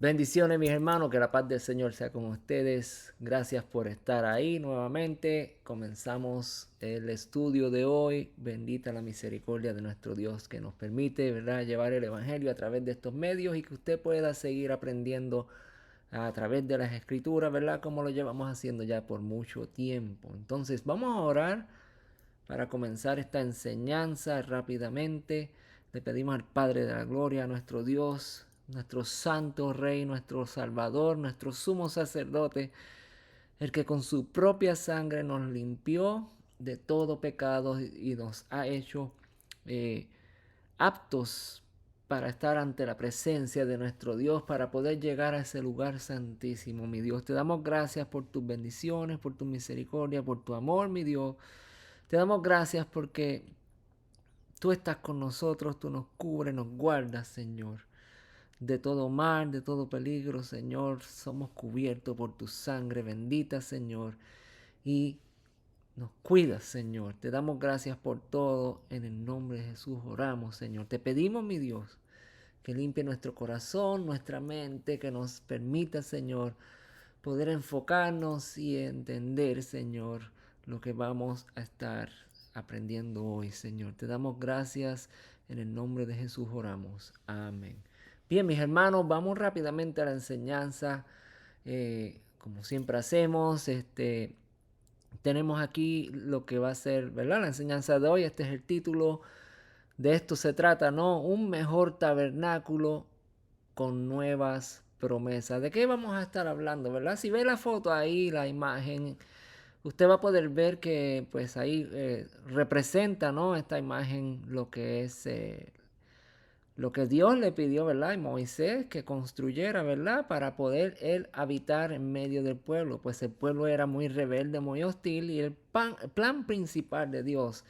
Bendiciones mis hermanos, que la paz del Señor sea con ustedes. Gracias por estar ahí nuevamente. Comenzamos el estudio de hoy. Bendita la misericordia de nuestro Dios que nos permite, ¿verdad?, llevar el Evangelio a través de estos medios y que usted pueda seguir aprendiendo a través de las escrituras, ¿verdad?, como lo llevamos haciendo ya por mucho tiempo. Entonces vamos a orar para comenzar esta enseñanza rápidamente. Le pedimos al Padre de la Gloria, a nuestro Dios, nuestro Santo Rey, nuestro Salvador, nuestro Sumo Sacerdote, el que con su propia sangre nos limpió de todo pecado y nos ha hecho eh, aptos para estar ante la presencia de nuestro Dios, para poder llegar a ese lugar santísimo, mi Dios. Te damos gracias por tus bendiciones, por tu misericordia, por tu amor, mi Dios. Te damos gracias porque tú estás con nosotros, tú nos cubres, nos guardas, Señor. De todo mal, de todo peligro, Señor, somos cubiertos por tu sangre bendita, Señor. Y nos cuidas, Señor. Te damos gracias por todo. En el nombre de Jesús oramos, Señor. Te pedimos, mi Dios, que limpie nuestro corazón, nuestra mente, que nos permita, Señor, poder enfocarnos y entender, Señor, lo que vamos a estar aprendiendo hoy, Señor. Te damos gracias, en el nombre de Jesús oramos. Amén. Bien, mis hermanos, vamos rápidamente a la enseñanza. Como siempre hacemos, tenemos aquí lo que va a ser, ¿verdad?, la enseñanza de hoy. Este es el título. De esto se trata, ¿no? Un mejor tabernáculo con nuevas promesas. ¿De qué vamos a estar hablando, verdad? Si ve la foto ahí, la imagen, usted va a poder ver que pues ahí representa, ¿no?, esta imagen lo que es lo que Dios le pidió, ¿verdad?, a Moisés que construyera, ¿verdad?, para poder él habitar en medio del pueblo. Pues el pueblo era muy rebelde, muy hostil, y el plan principal de Dios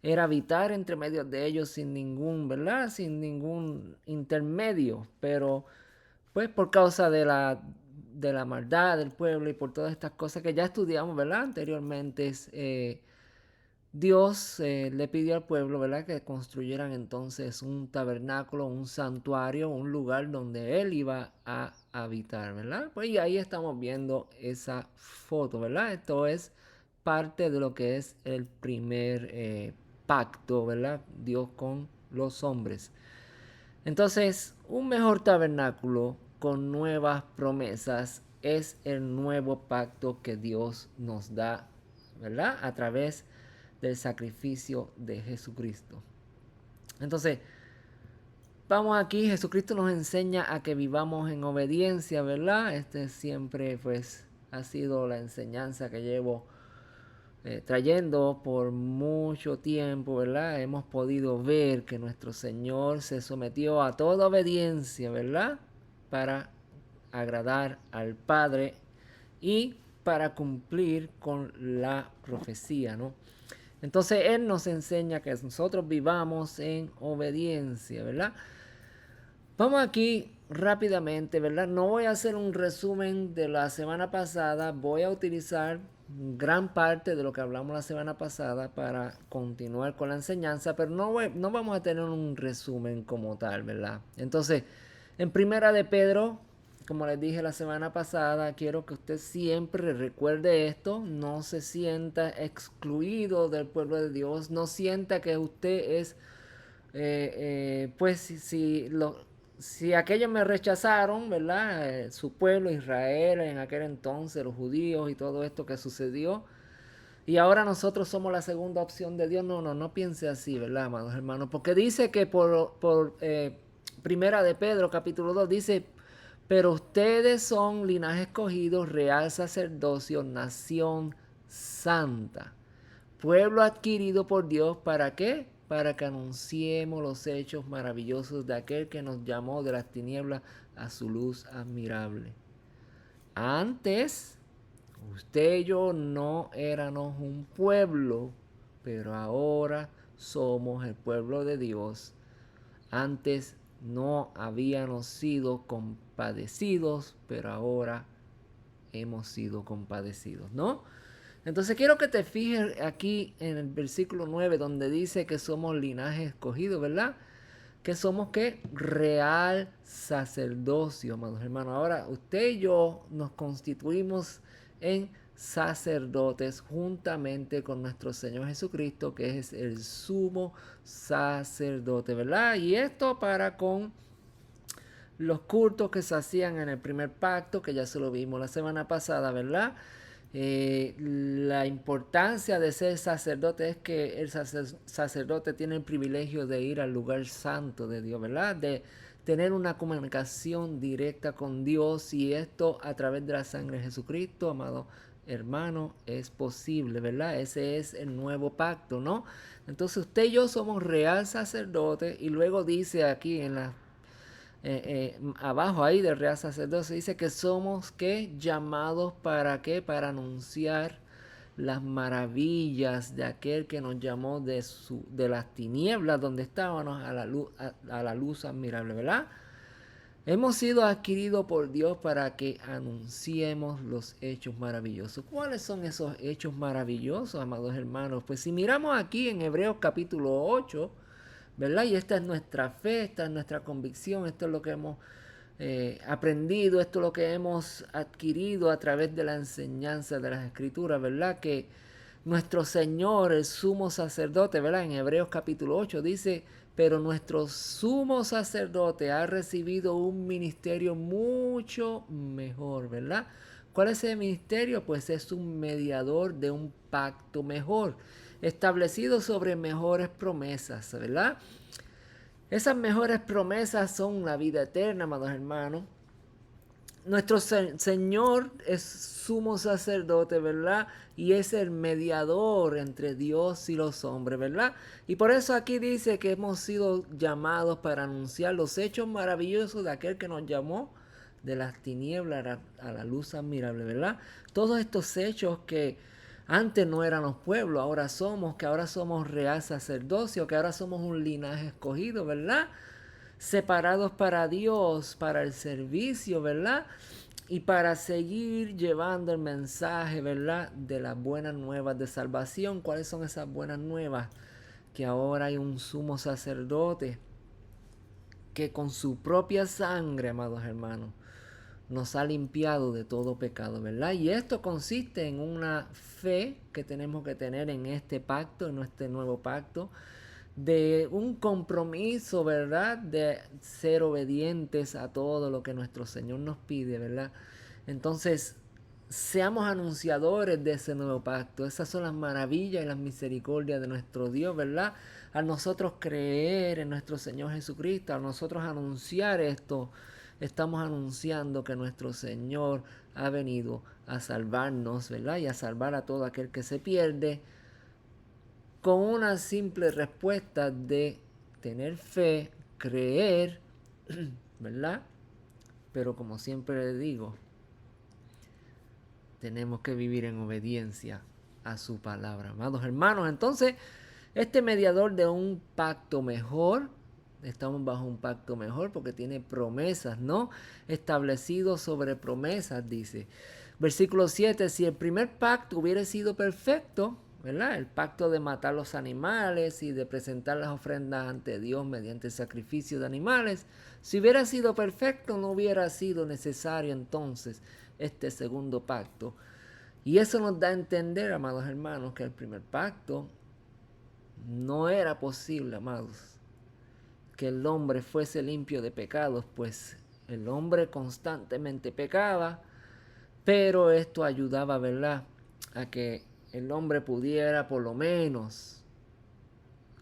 era habitar entre medio de ellos sin ningún, ¿verdad?, sin ningún intermedio. Pero pues por causa de la maldad del pueblo y por todas estas cosas que ya estudiamos, ¿verdad?, anteriormente, Dios le pidió al pueblo, ¿verdad?, que construyeran entonces un tabernáculo, un santuario, un lugar donde Él iba a habitar, ¿verdad? Pues y ahí estamos viendo esa foto, ¿verdad? Esto es parte de lo que es el primer pacto, ¿verdad?, Dios con los hombres. Entonces, un mejor tabernáculo con nuevas promesas es el nuevo pacto que Dios nos da, ¿verdad?, a través del sacrificio de Jesucristo. Entonces, vamos aquí, Jesucristo nos enseña a que vivamos en obediencia, ¿verdad? Este siempre pues ha sido la enseñanza que llevo trayendo por mucho tiempo, ¿verdad? Hemos podido ver que nuestro Señor se sometió a toda obediencia, ¿verdad?, para agradar al Padre y para cumplir con la profecía, ¿no? Entonces Él nos enseña que nosotros vivamos en obediencia, ¿verdad? Vamos aquí rápidamente, ¿verdad? No voy a hacer un resumen de la semana pasada, voy a utilizar gran parte de lo que hablamos la semana pasada para continuar con la enseñanza, pero no vamos a tener un resumen como tal, ¿verdad? Entonces, en primera de Pedro, como les dije la semana pasada, quiero que usted siempre recuerde esto, no se sienta excluido del pueblo de Dios, no sienta que usted es pues si aquellos me rechazaron, ¿verdad? Su pueblo, Israel, en aquel entonces, los judíos y todo esto que sucedió. Y ahora nosotros somos la segunda opción de Dios. No piense así, ¿verdad, amados hermanos? Porque dice que por primera de Pedro, capítulo 2, dice, pero ustedes son linaje escogido, real sacerdocio, nación santa, pueblo adquirido por Dios. ¿Para qué? Para que anunciemos los hechos maravillosos de aquel que nos llamó de las tinieblas a su luz admirable. Antes, usted y yo no éramos un pueblo, pero ahora somos el pueblo de Dios. Antes no habíamos sido compadecidos, pero ahora hemos sido compadecidos, ¿no? Entonces quiero que te fijes aquí en el versículo 9 donde dice que somos linaje escogido, ¿verdad? que somos ¿qué? Real sacerdocio, amados hermanos. Ahora, usted y yo nos constituimos en sacerdotes juntamente con nuestro Señor Jesucristo, que es el sumo sacerdote, ¿verdad? Y esto para con los cultos que se hacían en el primer pacto, que ya se lo vimos la semana pasada, ¿verdad? La importancia de ser sacerdote es que el sacerdote tiene el privilegio de ir al lugar santo de Dios, ¿verdad? De tener una comunicación directa con Dios, y esto a través de la sangre de Jesucristo, amado hermano, es posible, ¿verdad? Ese es el nuevo pacto, ¿no? Entonces usted y yo somos real sacerdote, y luego dice aquí en la abajo ahí del real sacerdocio dice que somos ¿qué? Llamados para qué, para anunciar las maravillas de aquel que nos llamó de las tinieblas donde estábamos a la luz admirable, ¿verdad? Hemos sido adquiridos por Dios para que anunciemos los hechos maravillosos. ¿Cuáles son esos hechos maravillosos, amados hermanos? Pues si miramos aquí en Hebreos capítulo 8, ¿verdad? Y esta es nuestra fe, esta es nuestra convicción, esto es lo que hemos aprendido, esto es lo que hemos adquirido a través de la enseñanza de las Escrituras, ¿verdad? Que nuestro Señor, el sumo sacerdote, ¿verdad? En Hebreos capítulo 8 dice, pero nuestro sumo sacerdote ha recibido un ministerio mucho mejor, ¿verdad? ¿Cuál es ese ministerio? Pues es un mediador de un pacto mejor, establecido sobre mejores promesas, ¿verdad? Esas mejores promesas son la vida eterna, amados hermanos. Nuestro Señor es sumo sacerdote, ¿verdad? Y es el mediador entre Dios y los hombres, ¿verdad? Y por eso aquí dice que hemos sido llamados para anunciar los hechos maravillosos de aquel que nos llamó de las tinieblas a la luz admirable, ¿verdad? Todos estos hechos que antes no éramos pueblo, que ahora somos real sacerdocio, que ahora somos un linaje escogido, ¿verdad? Separados para Dios, para el servicio, ¿verdad? Y para seguir llevando el mensaje, ¿verdad? De las buenas nuevas de salvación. ¿Cuáles son esas buenas nuevas? Que ahora hay un sumo sacerdote que con su propia sangre, amados hermanos, nos ha limpiado de todo pecado, ¿verdad? Y esto consiste en una fe que tenemos que tener en este pacto, en este nuevo pacto, de un compromiso, ¿verdad? De ser obedientes a todo lo que nuestro Señor nos pide, ¿verdad? Entonces, seamos anunciadores de ese nuevo pacto. Esas son las maravillas y las misericordias de nuestro Dios, ¿verdad? A nosotros creer en nuestro Señor Jesucristo, a nosotros anunciar esto, estamos anunciando que nuestro Señor ha venido a salvarnos, ¿verdad? Y a salvar a todo aquel que se pierde, con una simple respuesta de tener fe, creer, ¿verdad? Pero como siempre le digo, tenemos que vivir en obediencia a su palabra. Amados hermanos, entonces, este mediador de un pacto mejor, estamos bajo un pacto mejor porque tiene promesas, ¿no? Establecido sobre promesas, dice. Versículo 7, si el primer pacto hubiera sido perfecto, ¿verdad? El pacto de matar los animales y de presentar las ofrendas ante Dios mediante el sacrificio de animales, si hubiera sido perfecto, no hubiera sido necesario entonces este segundo pacto. Y eso nos da a entender, amados hermanos, que el primer pacto no era posible, amados, que el hombre fuese limpio de pecados, pues el hombre constantemente pecaba, pero esto ayudaba, ¿verdad?, a que el hombre pudiera por lo menos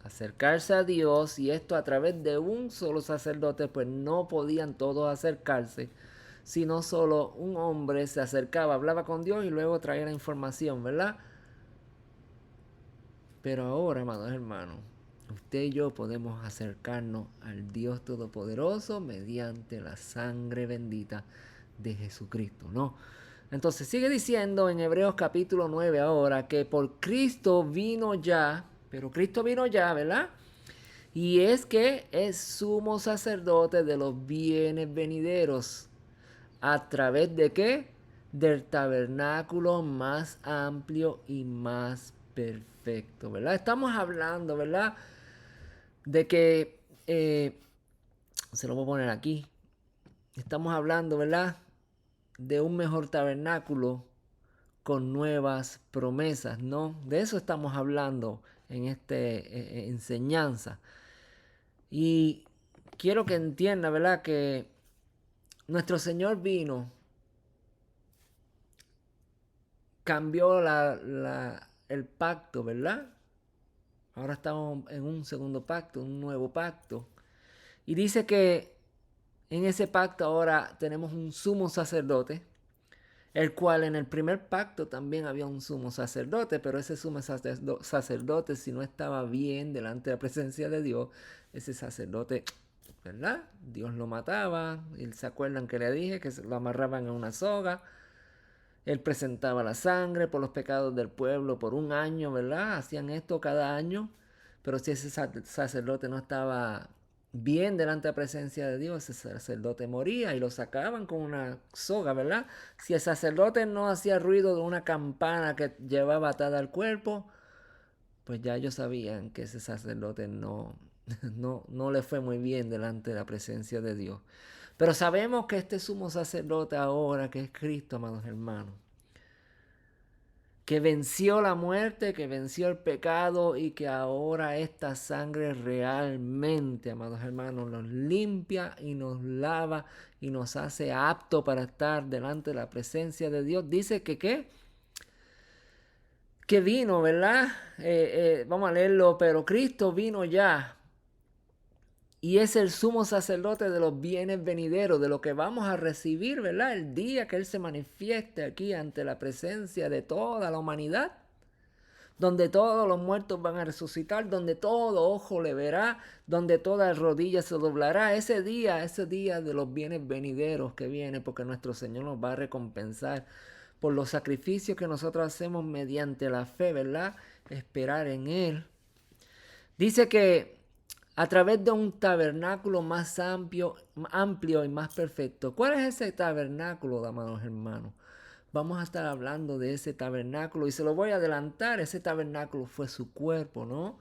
acercarse a Dios, y esto a través de un solo sacerdote, pues no podían todos acercarse, sino solo un hombre se acercaba, hablaba con Dios y luego traía la información, ¿verdad? Pero ahora, amados hermanos, usted y yo podemos acercarnos al Dios Todopoderoso mediante la sangre bendita de Jesucristo, ¿no? Entonces sigue diciendo en Hebreos capítulo 9 ahora que por Cristo vino ya, pero Cristo vino ya, ¿verdad? Y es que es sumo sacerdote de los bienes venideros. ¿A través de qué? Del tabernáculo más amplio y más perfecto, ¿verdad? Estamos hablando, ¿verdad? De que Se lo voy a poner aquí. Estamos hablando, ¿verdad?, de un mejor tabernáculo con nuevas promesas, ¿no? De eso estamos hablando en esta enseñanza. Y quiero que entienda, ¿verdad?, que nuestro Señor vino, cambió el pacto, ¿verdad? Ahora estamos en un segundo pacto, un nuevo pacto. Y dice que en ese pacto ahora tenemos un sumo sacerdote, el cual en el primer pacto también había un sumo sacerdote, pero ese sumo sacerdote, si no estaba bien delante de la presencia de Dios, ese sacerdote, ¿verdad?, Dios lo mataba. Y se acuerdan que le dije que lo amarraban en una soga. Él presentaba la sangre por los pecados del pueblo por un año, ¿verdad? Hacían esto cada año. Pero si ese sacerdote no estaba bien delante de la presencia de Dios, ese sacerdote moría y lo sacaban con una soga, ¿verdad? Si el sacerdote no hacía ruido de una campana que llevaba atada al cuerpo, pues ya ellos sabían que ese sacerdote no le fue muy bien delante de la presencia de Dios. Pero sabemos que este sumo sacerdote ahora, que es Cristo, amados hermanos, que venció la muerte, que venció el pecado y que ahora esta sangre realmente, amados hermanos, nos limpia y nos lava y nos hace apto para estar delante de la presencia de Dios. Dice que ¿qué? Que vino, ¿verdad? Vamos a leerlo, pero Cristo vino ya y es el sumo sacerdote de los bienes venideros, de lo que vamos a recibir, ¿verdad? El día que Él se manifieste aquí ante la presencia de toda la humanidad, donde todos los muertos van a resucitar, donde todo ojo le verá, donde toda rodilla se doblará. Ese día de los bienes venideros que viene, porque nuestro Señor nos va a recompensar por los sacrificios que nosotros hacemos mediante la fe, ¿verdad? Esperar en Él. Dice que a través de un tabernáculo más amplio y más perfecto. ¿Cuál es ese tabernáculo, amados hermanos? Vamos a estar hablando de ese tabernáculo y se lo voy a adelantar. Ese tabernáculo fue su cuerpo, ¿no?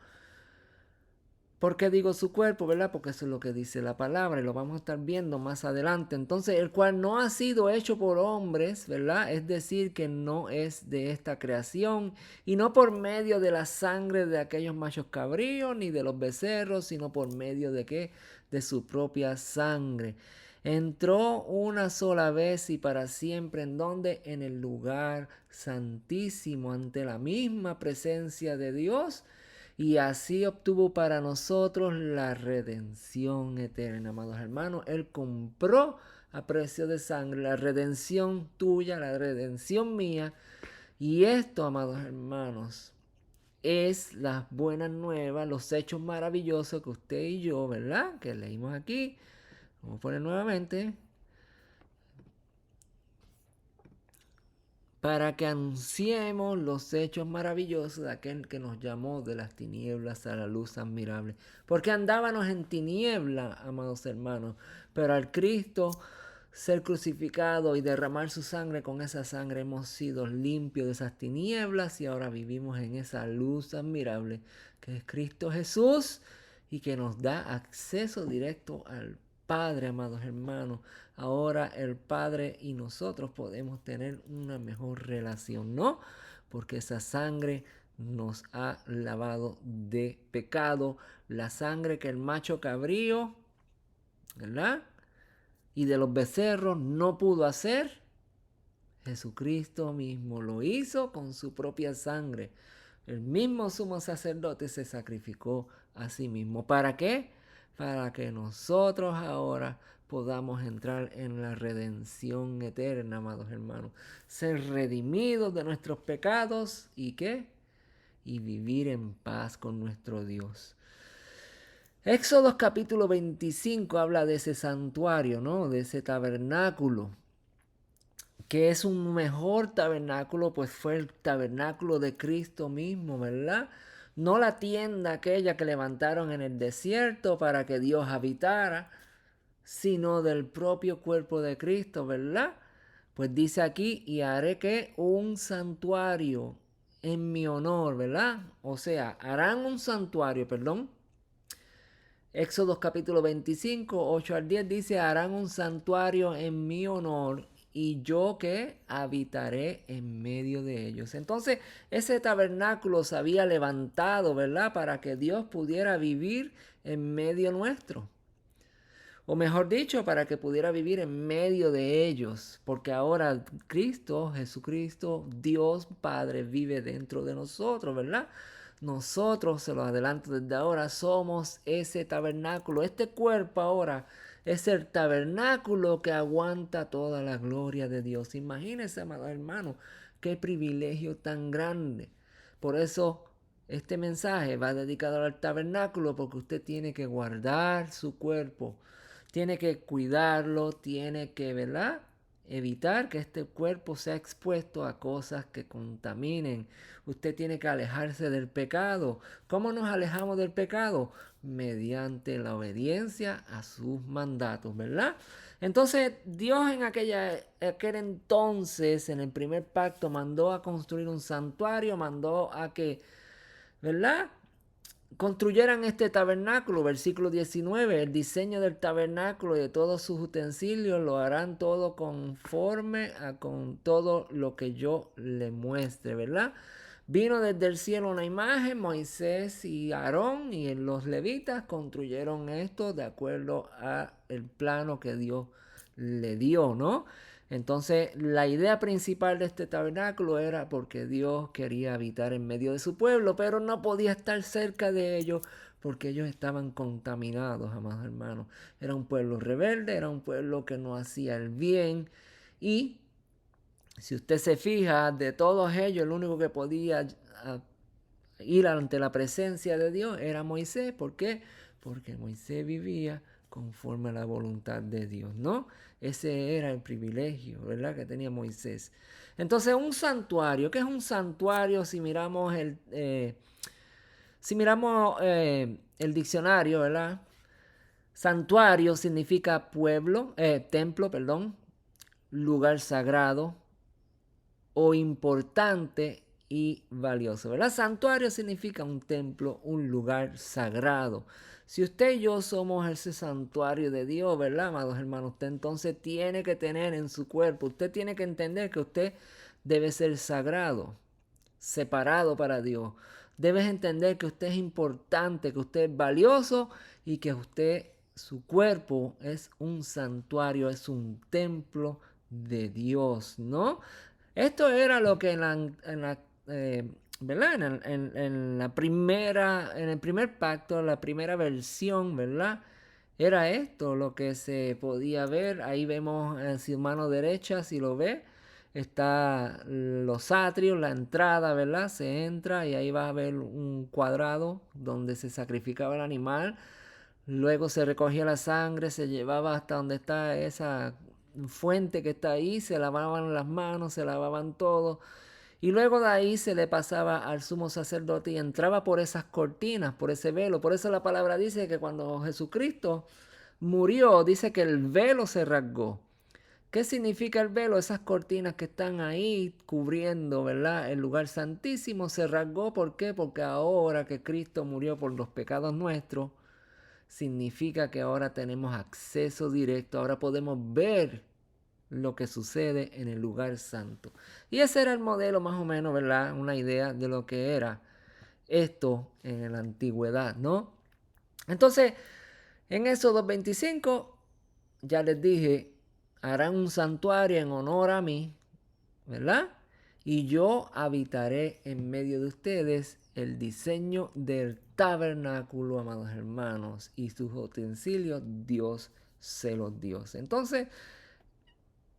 ¿Por qué digo su cuerpo, verdad? Porque eso es lo que dice la palabra y lo vamos a estar viendo más adelante. Entonces, el cual no ha sido hecho por hombres, ¿verdad? Es decir, que no es de esta creación y no por medio de la sangre de aquellos machos cabríos ni de los becerros, sino por medio de qué? De su propia sangre. Entró una sola vez y para siempre, ¿en dónde? En el lugar santísimo, ante la misma presencia de Dios. Y así obtuvo para nosotros la redención eterna, amados hermanos. Él compró a precio de sangre la redención tuya, la redención mía. Y esto, amados hermanos, es las buenas nuevas, los hechos maravillosos que usted y yo, ¿verdad?, que leímos aquí. Vamos a poner nuevamente. Para que anunciemos los hechos maravillosos de aquel que nos llamó de las tinieblas a la luz admirable. Porque andábamos en tiniebla, amados hermanos, pero al Cristo ser crucificado y derramar su sangre, con esa sangre hemos sido limpios de esas tinieblas y ahora vivimos en esa luz admirable que es Cristo Jesús y que nos da acceso directo al Padre, amados hermanos. Ahora el Padre y nosotros podemos tener una mejor relación, ¿no? Porque esa sangre nos ha lavado de pecado. La sangre que el macho cabrío, ¿verdad?, y de los becerros no pudo hacer, Jesucristo mismo lo hizo con su propia sangre. El mismo sumo sacerdote se sacrificó a sí mismo. ¿Para qué? Para que nosotros ahora podamos entrar en la redención eterna, amados hermanos. Ser redimidos de nuestros pecados y ¿qué? Y vivir en paz con nuestro Dios. Éxodo capítulo 25 habla de ese santuario, ¿no? De ese tabernáculo, que es un mejor tabernáculo, pues fue el tabernáculo de Cristo mismo, ¿verdad? No la tienda aquella que levantaron en el desierto para que Dios habitara, sino del propio cuerpo de Cristo, ¿verdad? Pues dice aquí, y haré que un santuario en mi honor, ¿verdad? O sea, harán un santuario, perdón, Éxodo capítulo 25, 8 al 10 dice, harán un santuario en mi honor y yo que habitaré en medio de ellos. Entonces, ese tabernáculo se había levantado, ¿verdad? Para que Dios pudiera vivir en medio nuestro. O mejor dicho, para que pudiera vivir en medio de ellos. Porque ahora Cristo, Jesucristo, Dios Padre, vive dentro de nosotros, ¿verdad? Nosotros, se los adelanto desde ahora, somos ese tabernáculo. Este cuerpo ahora es el tabernáculo que aguanta toda la gloria de Dios. Imagínense, amado hermano, qué privilegio tan grande. Por eso este mensaje va dedicado al tabernáculo, porque usted tiene que guardar su cuerpo, tiene que cuidarlo, tiene que, ¿verdad?, evitar que este cuerpo sea expuesto a cosas que contaminen. Usted tiene que alejarse del pecado. ¿Cómo nos alejamos del pecado? Mediante la obediencia a sus mandatos, ¿verdad? Entonces Dios en aquel entonces, en el primer pacto, mandó a construir un santuario, mandó a que, ¿verdad?, construyeran este tabernáculo. Versículo 19, el diseño del tabernáculo y de todos sus utensilios lo harán todo conforme a con todo lo que yo le muestre, ¿verdad? Vino desde el cielo una imagen, Moisés y Aarón y los levitas construyeron esto de acuerdo a el plano que Dios le dio, ¿no? Entonces, la idea principal de este tabernáculo era porque Dios quería habitar en medio de su pueblo, pero no podía estar cerca de ellos porque ellos estaban contaminados, amados hermanos. Era un pueblo rebelde, era un pueblo que no hacía el bien. Y si usted se fija, de todos ellos, el único que podía ir ante la presencia de Dios era Moisés. ¿Por qué? Porque Moisés vivía conforme a la voluntad de Dios, ¿no? Ese era el privilegio, ¿verdad?, que tenía Moisés. Entonces, un santuario, ¿qué es un santuario? Si miramos el diccionario, ¿verdad? Santuario significa templo, perdón, lugar sagrado o importante y valioso, ¿verdad? Santuario significa un templo, un lugar sagrado. Si usted y yo somos ese santuario de Dios, ¿verdad, amados hermanos? Usted entonces tiene que tener en su cuerpo, usted tiene que entender que usted debe ser sagrado, separado para Dios. Debes entender que usted es importante, que usted es valioso y que usted, su cuerpo es un santuario, es un templo de Dios, ¿no? Esto era lo que ¿verdad? En el primer pacto, la primera versión, ¿verdad? Era esto lo que se podía ver. Ahí vemos en su mano derecha, si lo ve, está los atrios, la entrada, ¿verdad? Se entra y ahí va a ver un cuadrado donde se sacrificaba el animal. Luego se recogía la sangre, se llevaba hasta donde está esa fuente que está ahí, se lavaban las manos, se lavaban todo. Y luego de ahí se le pasaba al sumo sacerdote y entraba por esas cortinas, por ese velo. Por eso la palabra dice que cuando Jesucristo murió, dice que el velo se rasgó. ¿Qué significa el velo? Esas cortinas que están ahí cubriendo, ¿verdad?, el lugar santísimo se rasgó. ¿Por qué? Porque ahora que Cristo murió por los pecados nuestros, significa que ahora tenemos acceso directo, ahora podemos ver lo que sucede en el lugar santo. Y ese era el modelo más o menos, ¿verdad? Una idea de lo que era esto en la antigüedad, ¿no? Entonces, en Éxodo 25, ya les dije, harán un santuario en honor a mí, ¿verdad? Y yo habitaré en medio de ustedes. El diseño del tabernáculo, amados hermanos, y sus utensilios, Dios se los dio. Entonces,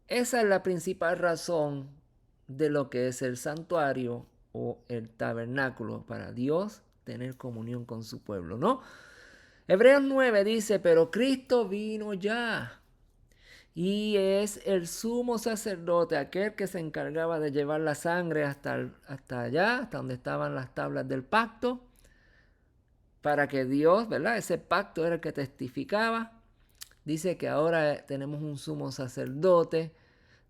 esa es la principal razón de lo que es el santuario o el tabernáculo, para Dios tener comunión con su pueblo, ¿no? Hebreos 9 dice, pero Cristo vino ya y es el sumo sacerdote, aquel que se encargaba de llevar la sangre hasta allá, hasta donde estaban las tablas del pacto, para que Dios, ¿verdad? Ese pacto era el que testificaba. Dice que ahora tenemos un sumo sacerdote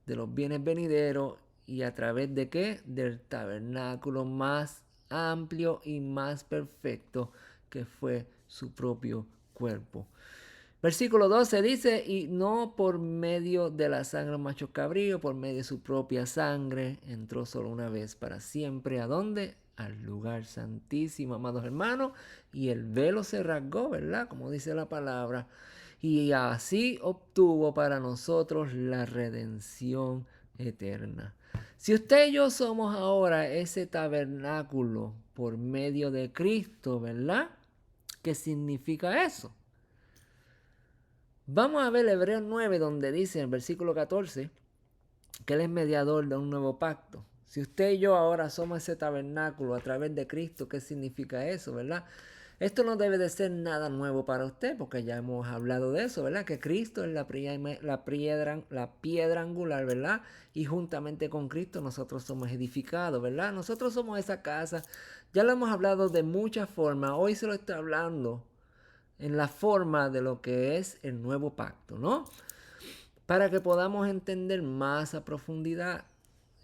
de los bienes venideros, y a través de qué? Del tabernáculo más amplio y más perfecto, que fue su propio cuerpo. Versículo 12 dice, y no por medio de la sangre del macho cabrío, por medio de su propia sangre, entró solo una vez para siempre. ¿A dónde? Al lugar santísimo, amados hermanos. Y el velo se rasgó, ¿verdad? Como dice la palabra. Y así obtuvo para nosotros la redención eterna. Si usted y yo somos ahora ese tabernáculo por medio de Cristo, ¿verdad? ¿Qué significa eso? Vamos a ver Hebreos 9, donde dice en el versículo 14 que Él es mediador de un nuevo pacto. Si usted y yo ahora somos ese tabernáculo a través de Cristo, ¿qué significa eso, verdad? Esto no debe de ser nada nuevo para usted, porque ya hemos hablado de eso, ¿verdad? Que Cristo es la piedra angular, ¿verdad? Y juntamente con Cristo nosotros somos edificados, ¿verdad? Nosotros somos esa casa. Ya lo hemos hablado de muchas formas. Hoy se lo estoy hablando en la forma de lo que es el nuevo pacto, ¿no? Para que podamos entender más a profundidad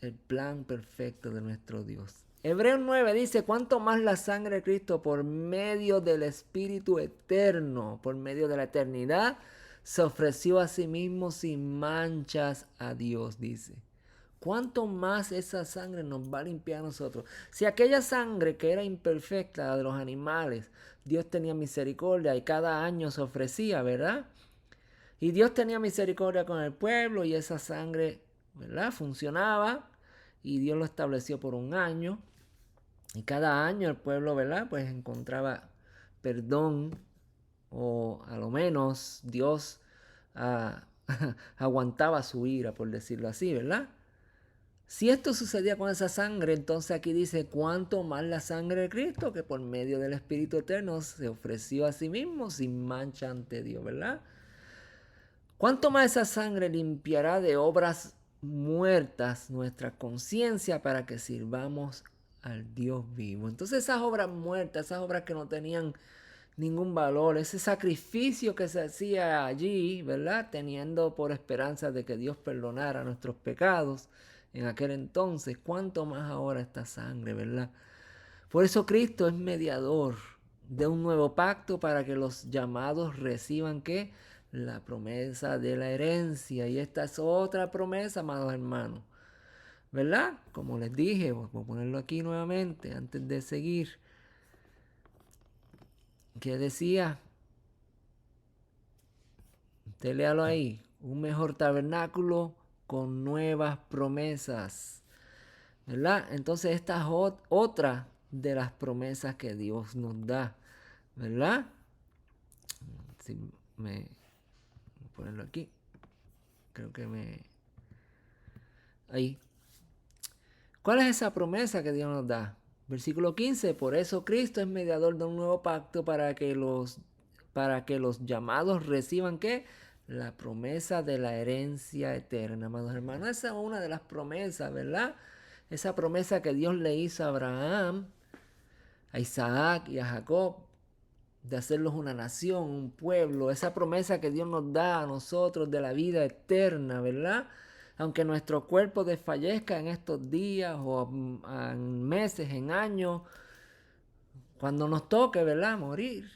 el plan perfecto de nuestro Dios. Hebreos 9 dice, cuánto más la sangre de Cristo por medio del Espíritu eterno, por medio de la eternidad, se ofreció a sí mismo sin manchas a Dios, dice. ¿Cuánto más esa sangre nos va a limpiar a nosotros? Si aquella sangre que era imperfecta, la de los animales, Dios tenía misericordia y cada año se ofrecía, ¿verdad? Y Dios tenía misericordia con el pueblo y esa sangre, ¿verdad? Funcionaba y Dios lo estableció por un año. Y cada año el pueblo, ¿verdad? Pues encontraba perdón o a lo menos Dios ah, aguantaba su ira, por decirlo así, ¿verdad? Si esto sucedía con esa sangre, entonces aquí dice, cuánto más la sangre de Cristo, que por medio del Espíritu Eterno se ofreció a sí mismo sin mancha ante Dios, ¿verdad? ¿Cuánto más esa sangre limpiará de obras muertas nuestra conciencia para que sirvamos al Dios vivo? Entonces esas obras muertas, esas obras que no tenían ningún valor, ese sacrificio que se hacía allí, ¿verdad? Teniendo por esperanza de que Dios perdonara nuestros pecados en aquel entonces, cuánto más ahora esta sangre, ¿verdad? Por eso Cristo es mediador de un nuevo pacto para que los llamados reciban ¿qué? La promesa de la herencia. Y esta es otra promesa, amados hermanos. ¿Verdad? Como les dije, voy a ponerlo aquí nuevamente antes de seguir. ¿Qué decía? Usted léalo ahí. Un mejor tabernáculo con nuevas promesas. ¿Verdad? Entonces esta es otra de las promesas que Dios nos da. ¿Verdad? Si me voy a ponerlo aquí. Creo que ahí. ¿Cuál es esa promesa que Dios nos da? Versículo 15. Por eso Cristo es mediador de un nuevo pacto para que los llamados reciban ¿qué? La promesa de la herencia eterna, amados hermanos. Esa es una de las promesas, ¿verdad? Esa promesa que Dios le hizo a Abraham, a Isaac y a Jacob, de hacerlos una nación, un pueblo, esa promesa que Dios nos da a nosotros de la vida eterna, ¿verdad? Aunque nuestro cuerpo desfallezca en estos días o en meses, en años, cuando nos toque, ¿verdad? Morir,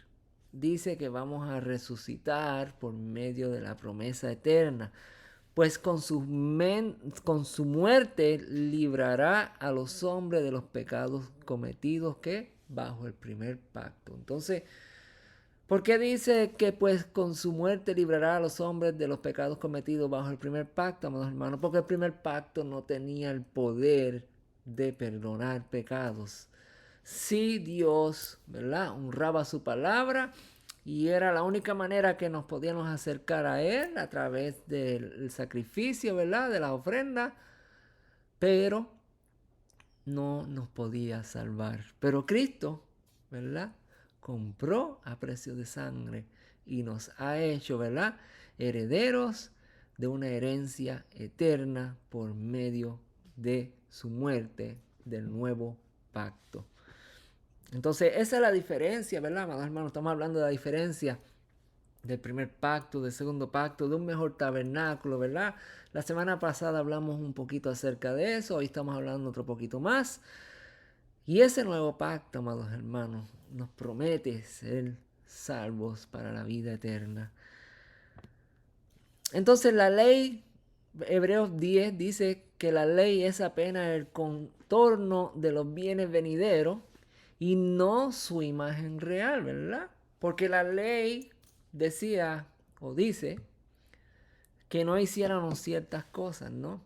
dice que vamos a resucitar por medio de la promesa eterna. Pues con con su muerte librará a los hombres de los pecados cometidos que bajo el primer pacto. Entonces, ¿por qué dice que pues con su muerte librará a los hombres de los pecados cometidos bajo el primer pacto, amados hermanos? Porque el primer pacto no tenía el poder de perdonar pecados. Sí, Dios, ¿verdad? Honraba su palabra y era la única manera que nos podíamos acercar a Él a través del sacrificio, ¿verdad? De la ofrenda, pero no nos podía salvar. Pero Cristo, ¿verdad? Compró a precio de sangre y nos ha hecho, ¿verdad? Herederos de una herencia eterna por medio de su muerte del nuevo pacto. Entonces, esa es la diferencia, ¿verdad, amados hermanos? Estamos hablando de la diferencia del primer pacto, del segundo pacto, de un mejor tabernáculo, ¿verdad? La semana pasada hablamos un poquito acerca de eso, hoy estamos hablando otro poquito más. Y ese nuevo pacto, amados hermanos, nos promete ser salvos para la vida eterna. Entonces la ley, Hebreos 10 dice que la ley es apenas el contorno de los bienes venideros y no su imagen real, ¿verdad? Porque la ley decía o dice que no hiciéramos ciertas cosas, ¿no?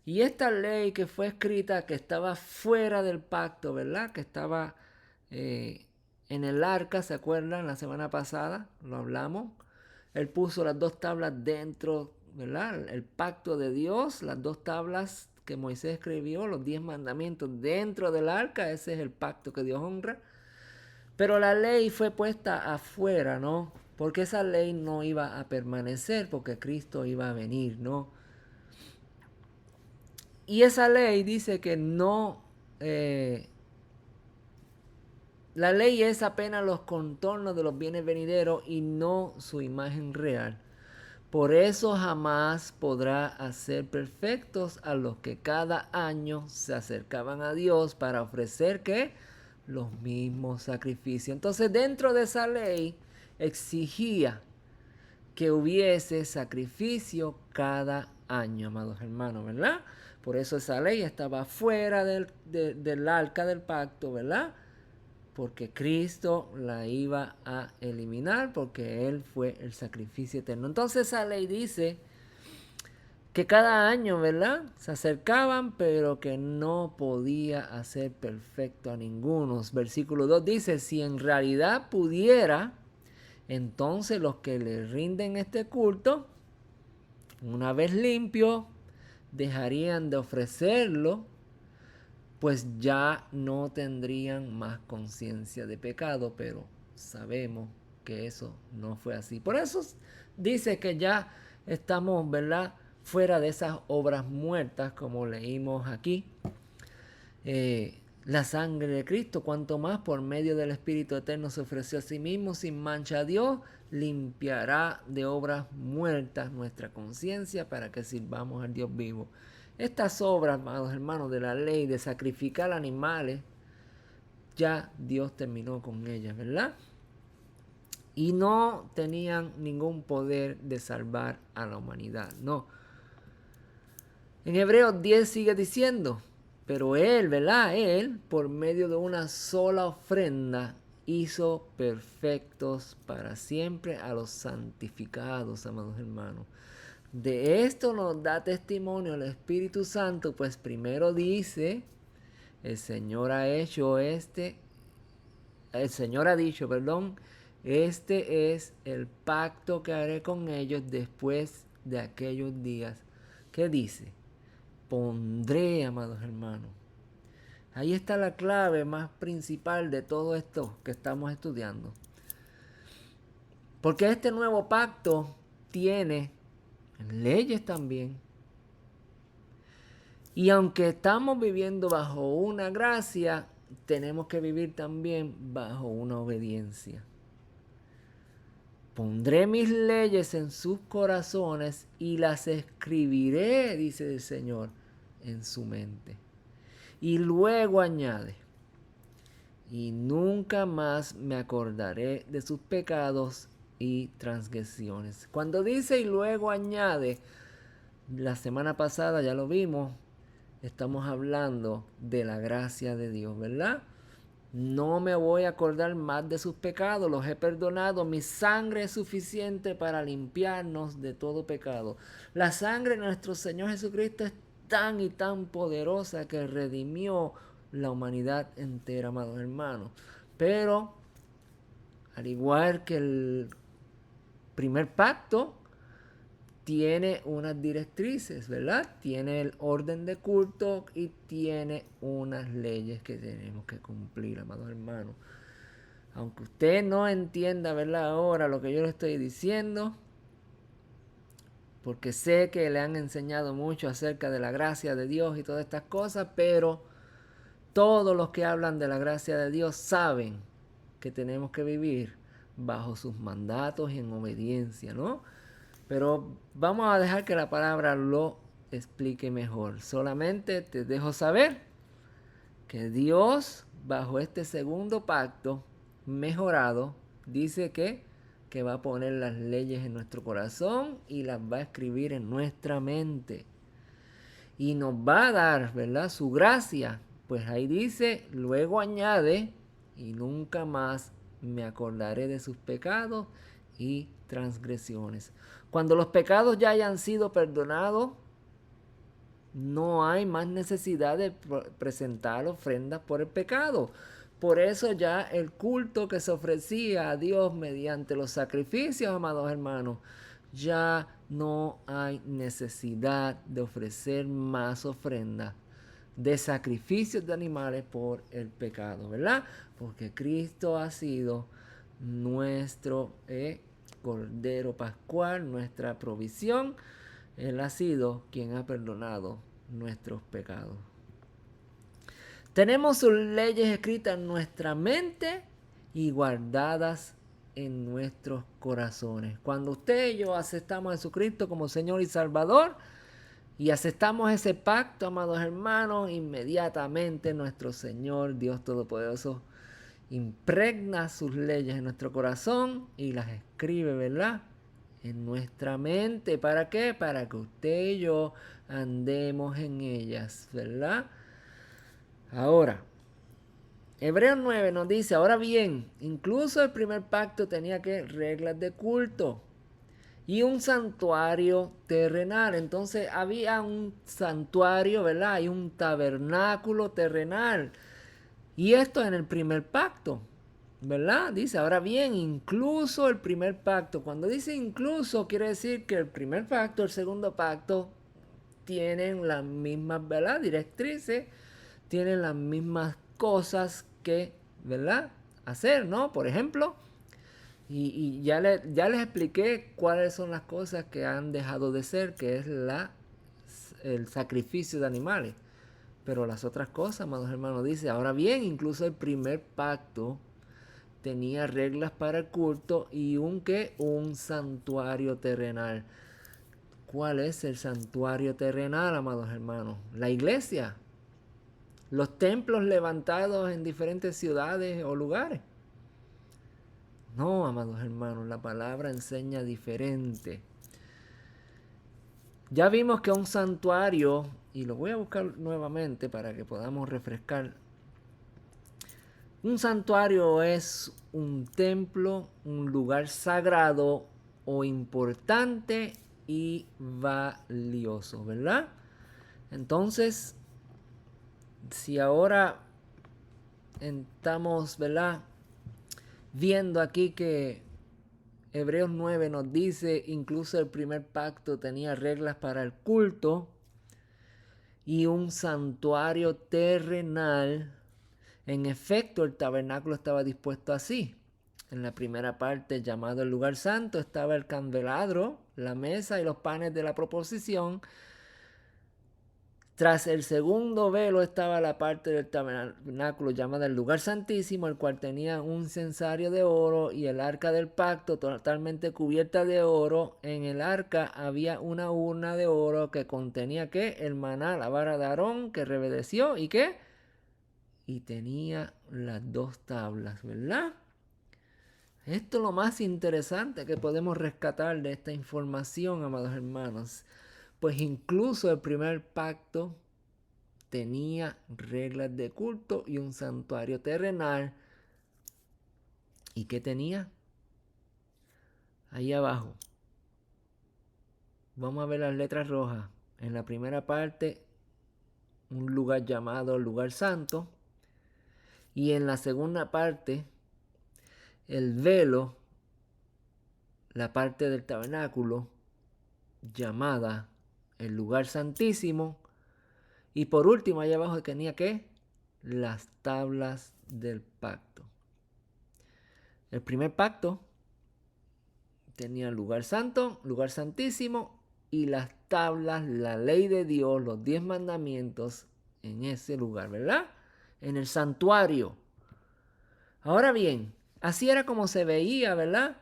Y esta ley que fue escrita, que estaba fuera del pacto, ¿verdad? Que estaba en el arca, ¿se acuerdan? La semana pasada lo hablamos. Él puso las dos tablas dentro, ¿verdad? El pacto de Dios, las dos tablas que Moisés escribió, los 10 mandamientos dentro del arca, ese es el pacto que Dios honra. Pero la ley fue puesta afuera, ¿no? Porque esa ley no iba a permanecer, porque Cristo iba a venir, ¿no? Y esa ley dice que no, la ley es apenas los contornos de los bienes venideros y no su imagen real. Por eso jamás podrá hacer perfectos a los que cada año se acercaban a Dios para ofrecer ¿qué? Los mismos sacrificios. Entonces dentro de esa ley exigía que hubiese sacrificio cada año, amados hermanos, ¿verdad? Por eso esa ley estaba fuera del arca del pacto, ¿verdad? Porque Cristo la iba a eliminar, porque Él fue el sacrificio eterno. Entonces esa ley dice que cada año, ¿verdad? Se acercaban, pero que no podía hacer perfecto a ninguno. Versículo 2 dice, si en realidad pudiera, entonces los que le rinden este culto, una vez limpio, dejarían de ofrecerlo, pues ya no tendrían más conciencia de pecado, pero sabemos que eso no fue así. Por eso dice que ya estamos, ¿verdad?, fuera de esas obras muertas, como leímos aquí. La sangre de Cristo, cuanto más por medio del Espíritu Eterno se ofreció a sí mismo sin mancha a Dios, limpiará de obras muertas nuestra conciencia para que sirvamos al Dios vivo. Estas obras, amados hermanos, de la ley de sacrificar animales, ya Dios terminó con ellas, ¿verdad? Y no tenían ningún poder de salvar a la humanidad, no. En Hebreos 10 sigue diciendo, pero Él, ¿verdad? Él, por medio de una sola ofrenda, hizo perfectos para siempre a los santificados, amados hermanos. De esto nos da testimonio el Espíritu Santo, pues primero dice, el Señor ha dicho, este es el pacto que haré con ellos después de aquellos días. ¿Qué dice? Pondré, amados hermanos. Ahí está la clave más principal de todo esto que estamos estudiando. Porque este nuevo pacto tiene leyes también. Y aunque estamos viviendo bajo una gracia, tenemos que vivir también bajo una obediencia. Pondré mis leyes en sus corazones y las escribiré, dice el Señor, en su mente. Y luego añade, y nunca más me acordaré de sus pecados y transgresiones. Cuando dice y luego añade, la semana pasada ya lo vimos, estamos hablando de la gracia de Dios, ¿verdad? No me voy a acordar más de sus pecados, los he perdonado. Mi sangre es suficiente para limpiarnos de todo pecado. La sangre de nuestro Señor Jesucristo es tan y tan poderosa que redimió la humanidad entera, amados hermanos. Pero, al igual que el primer pacto, tiene unas directrices, ¿verdad? Tiene el orden de culto y tiene unas leyes que tenemos que cumplir, amados hermanos. Aunque usted no entienda, ¿verdad?, ahora lo que yo le estoy diciendo, porque sé que le han enseñado mucho acerca de la gracia de Dios y todas estas cosas, pero todos los que hablan de la gracia de Dios saben que tenemos que vivir bajo sus mandatos y en obediencia, ¿no? Pero vamos a dejar que la palabra lo explique mejor. Solamente te dejo saber que Dios, bajo este segundo pacto, mejorado, dice que va a poner las leyes en nuestro corazón y las va a escribir en nuestra mente. Y nos va a dar, ¿verdad?, su gracia. Pues ahí dice, luego añade, y nunca más me acordaré de sus pecados y transgresiones. Cuando los pecados ya hayan sido perdonados, no hay más necesidad de presentar ofrendas por el pecado. Por eso ya el culto que se ofrecía a Dios mediante los sacrificios, amados hermanos, ya no hay necesidad de ofrecer más ofrendas de sacrificios de animales por el pecado, ¿verdad? Porque Cristo ha sido nuestro Cordero Pascual, nuestra provisión. Él ha sido quien ha perdonado nuestros pecados. Tenemos sus leyes escritas en nuestra mente y guardadas en nuestros corazones. Cuando usted y yo aceptamos a Jesucristo como Señor y Salvador y aceptamos ese pacto, amados hermanos, inmediatamente nuestro Señor, Dios Todopoderoso, impregna sus leyes en nuestro corazón y las escribe, ¿verdad?, en nuestra mente. ¿Para qué? Para que usted y yo andemos en ellas, ¿verdad? Ahora, Hebreos 9 nos dice, ahora bien, incluso el primer pacto tenía que reglas de culto y un santuario terrenal. Entonces había un santuario, ¿verdad? Hay un tabernáculo terrenal. Y esto en el primer pacto, ¿verdad? Dice, ahora bien, incluso el primer pacto. Cuando dice incluso, quiere decir que el primer pacto, el segundo pacto, tienen las mismas, ¿verdad?, directrices, tienen las mismas cosas que, ¿verdad?, hacer, ¿no? Por ejemplo, y ya les expliqué cuáles son las cosas que han dejado de ser, que es el sacrificio de animales. Pero las otras cosas, amados hermanos, dice, ahora bien, incluso el primer pacto tenía reglas para el culto y un santuario terrenal. ¿Cuál es el santuario terrenal, amados hermanos? La iglesia. Los templos levantados en diferentes ciudades o lugares. No, amados hermanos, la palabra enseña diferente. Ya vimos que un santuario, y lo voy a buscar nuevamente para que podamos refrescar. Un santuario es un templo, un lugar sagrado o importante y valioso, ¿verdad? Entonces, si ahora estamos, ¿verdad?, viendo aquí que Hebreos 9 nos dice, incluso el primer pacto tenía reglas para el culto y un santuario terrenal. En efecto, el tabernáculo estaba dispuesto así. En la primera parte, llamado el lugar santo, estaba el candelabro, la mesa y los panes de la proposición. Tras el segundo velo estaba la parte del tabernáculo llamada el lugar santísimo, el cual tenía un censario de oro y el arca del pacto totalmente cubierta de oro. En el arca había una urna de oro que contenía ¿qué? El maná, la vara de Aarón que reverdeció y ¿qué? Y tenía las dos tablas, ¿verdad? Esto es lo más interesante que podemos rescatar de esta información, amados hermanos. Pues incluso el primer pacto tenía reglas de culto y un santuario terrenal. ¿Y qué tenía? Ahí abajo. Vamos a ver las letras rojas. En la primera parte, un lugar llamado lugar santo. Y en la segunda parte, el velo, la parte del tabernáculo, llamada el lugar santísimo. Y por último, allá abajo tenía ¿qué? Las tablas del pacto. El primer pacto tenía el lugar santo, lugar santísimo y las tablas, la ley de Dios, los 10 mandamientos en ese lugar, ¿verdad? En el santuario. Ahora bien, así era como se veía, ¿verdad?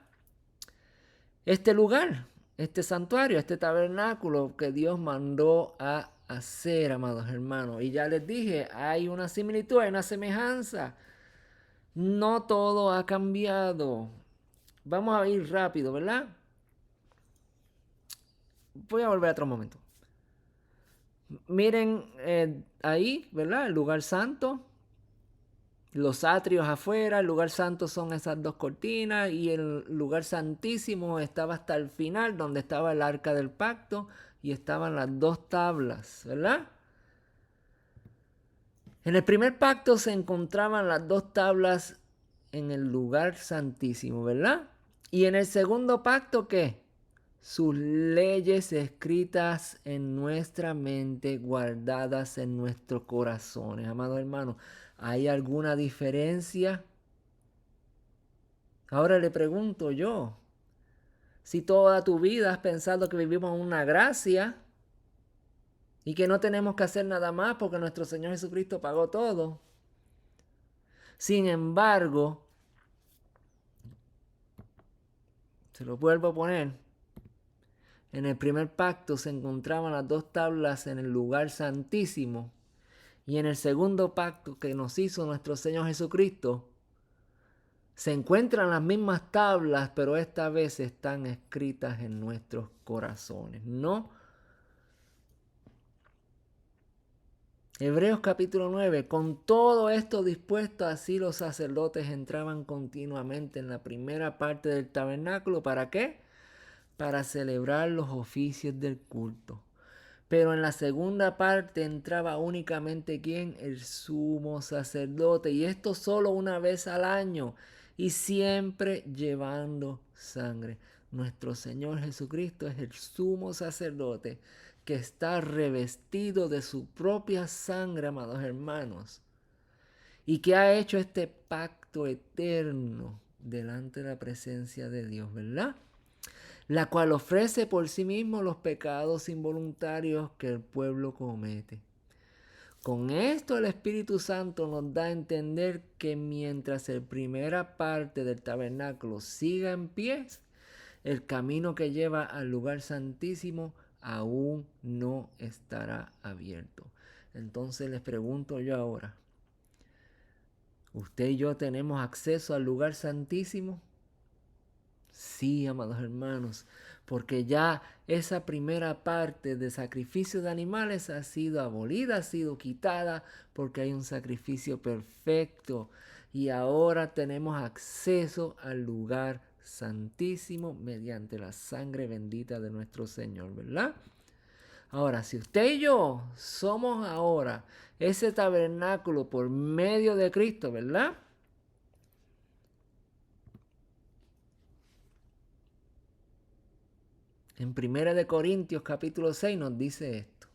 Este lugar, este santuario, este tabernáculo que Dios mandó a hacer, amados hermanos. Y ya les dije, hay una similitud, hay una semejanza. No todo ha cambiado. Vamos a ir rápido, ¿verdad? Voy a volver a otro momento. Miren ahí, ¿verdad? El lugar santo. Los atrios afuera, el lugar santo son esas dos cortinas y el lugar santísimo estaba hasta el final donde estaba el arca del pacto y estaban las dos tablas, ¿verdad? En el primer pacto se encontraban las dos tablas en el lugar santísimo, ¿verdad? Y en el segundo pacto, ¿qué? Sus leyes escritas en nuestra mente, guardadas en nuestros corazones. Amados hermanos, ¿hay alguna diferencia? Ahora le pregunto yo, si toda tu vida has pensado que vivimos en una gracia y que no tenemos que hacer nada más porque nuestro Señor Jesucristo pagó todo. Sin embargo, se lo vuelvo a poner, en el primer pacto se encontraban las dos tablas en el lugar santísimo y en el segundo pacto que nos hizo nuestro Señor Jesucristo se encuentran las mismas tablas, pero esta vez están escritas en nuestros corazones. No. Hebreos capítulo 9. Con todo esto dispuesto, así los sacerdotes entraban continuamente en la primera parte del tabernáculo. ¿Para qué? Para celebrar los oficios del culto. Pero en la segunda parte entraba únicamente ¿quién? El sumo sacerdote. Y esto solo una vez al año. Y siempre llevando sangre. Nuestro Señor Jesucristo es el sumo sacerdote que está revestido de su propia sangre, amados hermanos. Y que ha hecho este pacto eterno delante de la presencia de Dios, ¿verdad? La cual ofrece por sí mismo los pecados involuntarios que el pueblo comete. Con esto el Espíritu Santo nos da a entender que mientras la primera parte del tabernáculo siga en pie, el camino que lleva al lugar santísimo aún no estará abierto. Entonces les pregunto yo ahora, ¿usted y yo tenemos acceso al lugar santísimo? Sí, amados hermanos, porque ya esa primera parte de sacrificio de animales ha sido abolida, ha sido quitada, porque hay un sacrificio perfecto y ahora tenemos acceso al lugar santísimo mediante la sangre bendita de nuestro Señor, ¿verdad? Ahora, si usted y yo somos ahora ese tabernáculo por medio de Cristo, ¿verdad? En 1 capítulo 6 nos dice esto.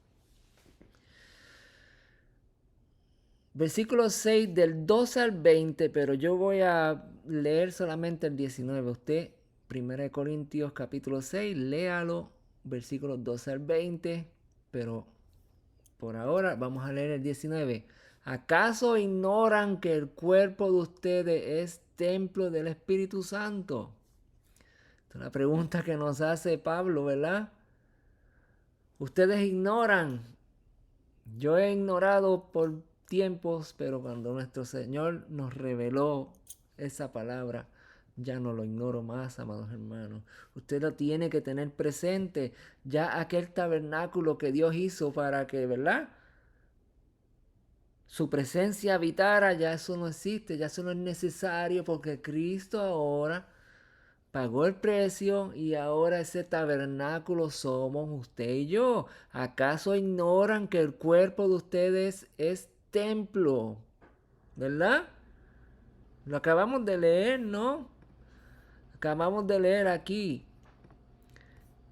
Versículo 6 del 12 al 20, pero yo voy a leer solamente el 19. Usted, 1 capítulo 6, léalo, versículos 12 al 20, pero por ahora vamos a leer el 19. ¿Acaso ignoran que el cuerpo de ustedes es templo del Espíritu Santo? Esta es una pregunta que nos hace Pablo, ¿verdad? Ustedes ignoran. Yo he ignorado por tiempos, pero cuando nuestro Señor nos reveló esa palabra, ya no lo ignoro más, amados hermanos. Usted lo tiene que tener presente. Ya aquel tabernáculo que Dios hizo para que, ¿verdad? Su presencia habitara, ya eso no existe, ya eso no es necesario porque Cristo ahora pagó el precio y ahora ese tabernáculo somos usted y yo. ¿Acaso ignoran que el cuerpo de ustedes es templo? ¿Verdad? Lo acabamos de leer, ¿no? Acabamos de leer aquí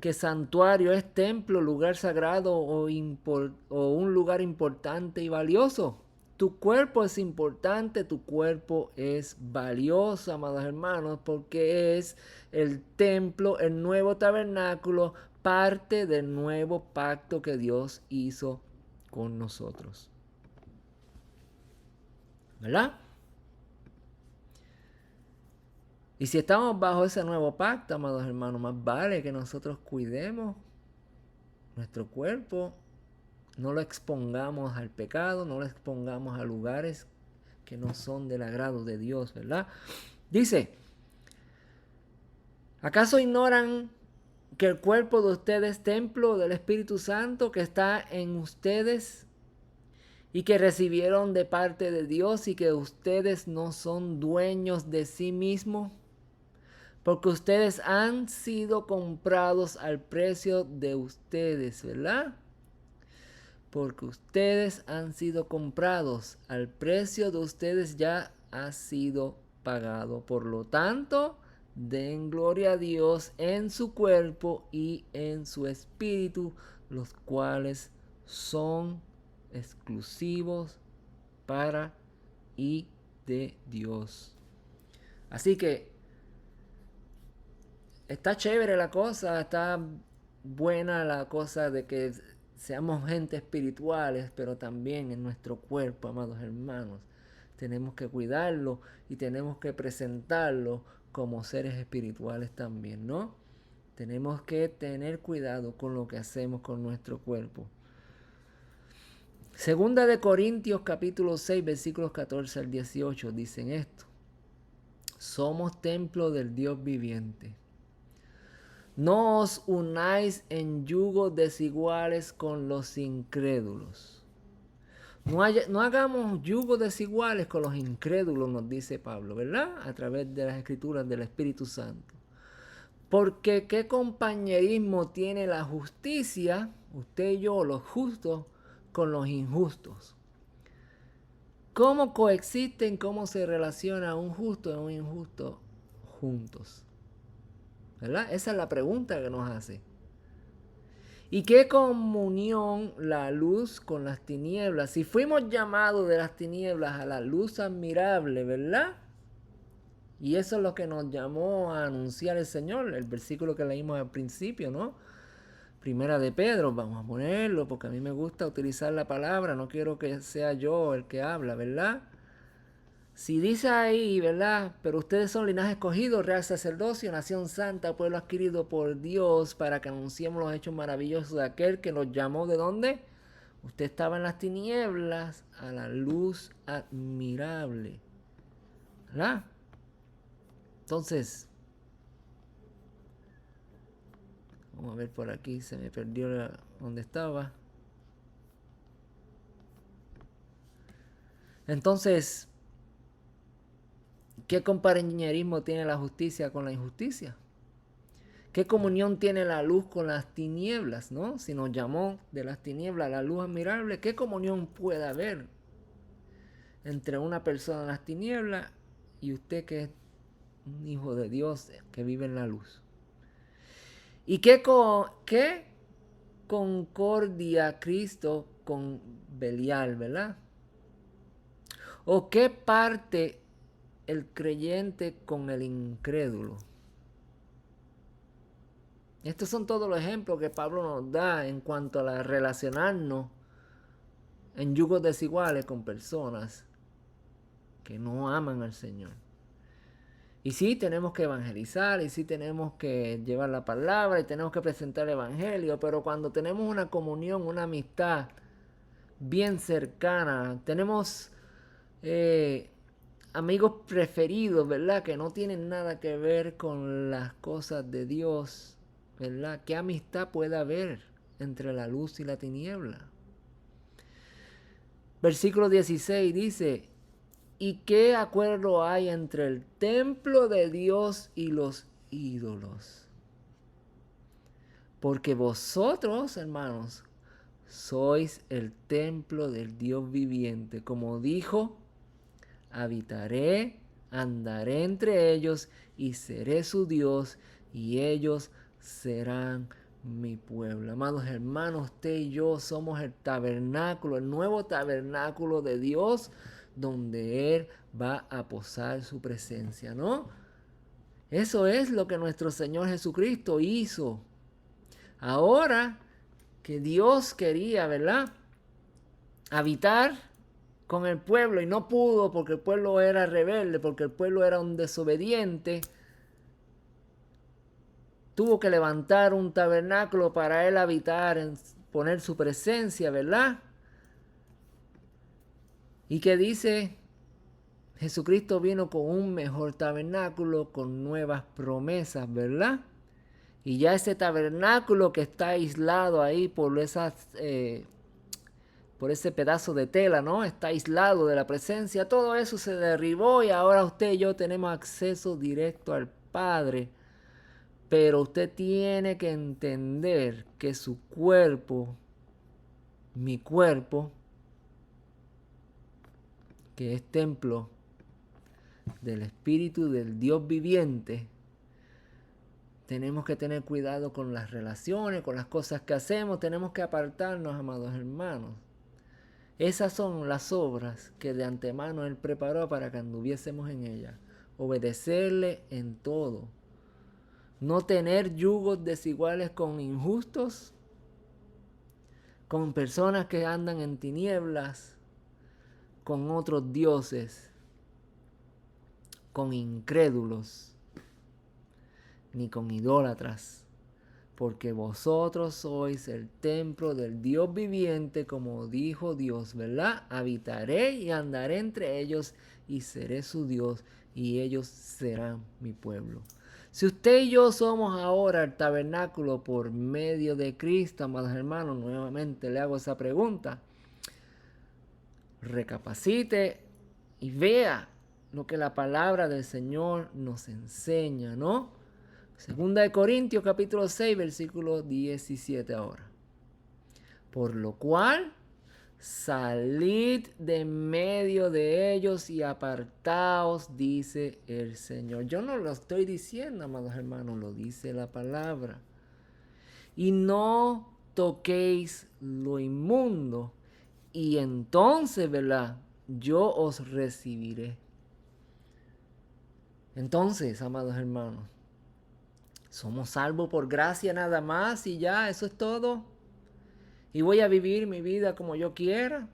que santuario es templo, lugar sagrado o un lugar importante y valioso. Tu cuerpo es importante, tu cuerpo es valioso, amados hermanos, porque es el templo, el nuevo tabernáculo, parte del nuevo pacto que Dios hizo con nosotros. ¿Verdad? Y si estamos bajo ese nuevo pacto, amados hermanos, más vale que nosotros cuidemos nuestro cuerpo, no lo expongamos al pecado, no lo expongamos a lugares que no son del agrado de Dios, ¿verdad? Dice, ¿acaso ignoran que el cuerpo de ustedes es templo del Espíritu Santo que está en ustedes y que recibieron de parte de Dios y que ustedes no son dueños de sí mismos? Porque ustedes han sido comprados al precio de ustedes, ¿verdad? Porque ustedes han sido comprados al precio de ustedes ya ha sido pagado. Por lo tanto, den gloria a Dios en su cuerpo y en su espíritu, los cuales son exclusivos para y de Dios. Así que está chévere la cosa, está buena la cosa de que seamos gente espirituales, pero también en nuestro cuerpo, amados hermanos, tenemos que cuidarlo y tenemos que presentarlo como seres espirituales también, ¿no? Tenemos que tener cuidado con lo que hacemos con nuestro cuerpo. Segunda de Corintios capítulo 6 versículos 14 al 18 dicen esto: somos templo del Dios viviente. No os unáis en yugos desiguales con los incrédulos. No hagamos yugos desiguales con los incrédulos, nos dice Pablo, ¿verdad? A través de las escrituras del Espíritu Santo. Porque ¿qué compañerismo tiene la justicia, usted y yo, los justos, con los injustos? ¿Cómo coexisten, cómo se relaciona un justo y un injusto juntos? ¿Verdad? Esa es la pregunta que nos hace. ¿Y qué comunión la luz con las tinieblas? Si fuimos llamados de las tinieblas a la luz admirable, ¿verdad? Y eso es lo que nos llamó a anunciar el Señor, el versículo que leímos al principio, ¿no? Primera de Pedro, vamos a ponerlo, porque a mí me gusta utilizar la palabra, no quiero que sea yo el que habla, ¿verdad? Si dice ahí, ¿verdad? Pero ustedes son linaje escogido, real sacerdocio, nación santa, pueblo adquirido por Dios, para que anunciemos los hechos maravillosos de aquel que nos llamó. ¿De dónde? Usted estaba en las tinieblas, a la luz admirable, ¿verdad? Entonces, vamos a ver por aquí, se me perdió donde estaba. Entonces, ¿qué compañerismo tiene la justicia con la injusticia? ¿Qué comunión tiene la luz con las tinieblas, no? Si nos llamó de las tinieblas a la luz admirable, ¿qué comunión puede haber entre una persona en las tinieblas y usted que es un hijo de Dios que vive en la luz? ¿Y qué concordia Cristo con Belial, verdad? ¿O qué parte el creyente con el incrédulo? Estos son todos los ejemplos que Pablo nos da en cuanto a relacionarnos en yugos desiguales con personas que no aman al Señor. Y sí, tenemos que evangelizar, y sí tenemos que llevar la palabra, y tenemos que presentar el evangelio, pero cuando tenemos una comunión, una amistad bien cercana, tenemos amigos preferidos, ¿verdad? Que no tienen nada que ver con las cosas de Dios, ¿verdad? ¿Qué amistad puede haber entre la luz y la tiniebla? Versículo 16 dice: ¿y qué acuerdo hay entre el templo de Dios y los ídolos? Porque vosotros, hermanos, sois el templo del Dios viviente. Como dijo, habitaré, andaré entre ellos y seré su Dios y ellos serán mi pueblo. Amados hermanos, usted y yo somos el tabernáculo, el nuevo tabernáculo de Dios, donde Él va a posar su presencia, ¿no? Eso es lo que nuestro Señor Jesucristo hizo. Ahora que Dios quería, ¿verdad?, habitar con el pueblo y no pudo porque el pueblo era rebelde, porque el pueblo era un desobediente, tuvo que levantar un tabernáculo para Él habitar, poner su presencia, ¿verdad? Y que dice Jesucristo vino con un mejor tabernáculo, con nuevas promesas, ¿verdad? Y ya ese tabernáculo que está aislado ahí por ese pedazo de tela, ¿no? Está aislado de la presencia. Todo eso se derribó y ahora usted y yo tenemos acceso directo al Padre. Pero usted tiene que entender que su cuerpo, mi cuerpo, que es templo del Espíritu del Dios viviente, tenemos que tener cuidado con las relaciones, con las cosas que hacemos. Tenemos que apartarnos, amados hermanos. Esas son las obras que de antemano Él preparó para que anduviésemos en ellas. Obedecerle en todo. No tener yugos desiguales con injustos, con personas que andan en tinieblas, con otros dioses, con incrédulos, ni con idólatras. Porque vosotros sois el templo del Dios viviente, como dijo Dios, ¿verdad? Habitaré y andaré entre ellos y seré su Dios y ellos serán mi pueblo. Si usted y yo somos ahora el tabernáculo por medio de Cristo, amados hermanos, nuevamente le hago esa pregunta. Recapacite y vea lo que la palabra del Señor nos enseña, ¿no? Segunda de Corintios capítulo 6 versículo 17 ahora. Por lo cual, salid de medio de ellos y apartaos, dice el Señor. Yo no lo estoy diciendo, amados hermanos, lo dice la palabra. Y no toquéis lo inmundo, y entonces, ¿verdad? Yo os recibiré. Entonces, amados hermanos, somos salvos por gracia nada más y ya, eso es todo. Y voy a vivir mi vida como yo quiera.